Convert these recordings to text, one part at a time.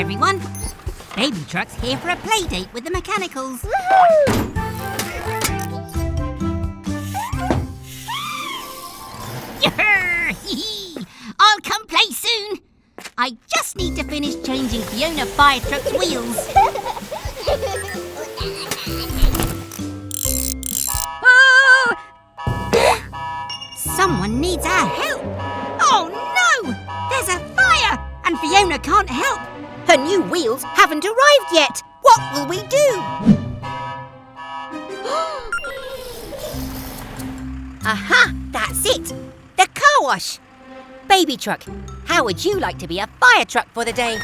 everyone. Baby Truck's here for a play date with the mechanicals. I'll come play soon. I just need to finish changing Fiona Fire Truck's wheels. Oh! Someone needs our help. Oh no! There's a fire and Fiona can't help. Her new wheels haven't arrived yet. What will we do? Aha! That's it! The car wash! Baby Truck, how would you like to be a fire truck for the day?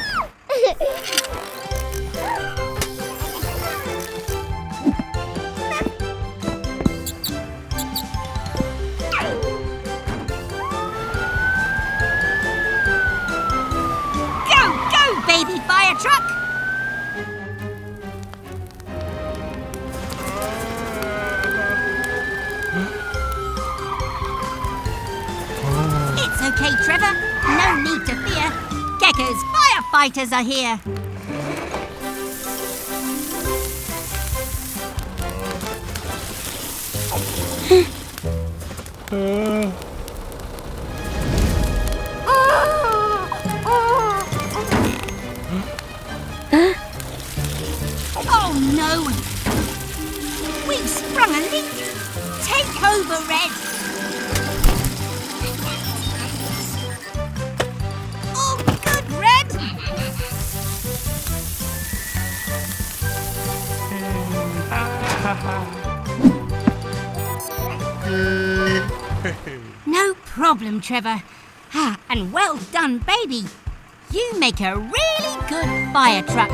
Go, go, baby fire truck! It's okay, Trevor. No need to fear. Gecko's firefighters are here. Oh no! We've sprung a leak. Take over, Red. No problem, Trevor. And well done, baby. You make a really good fire truck.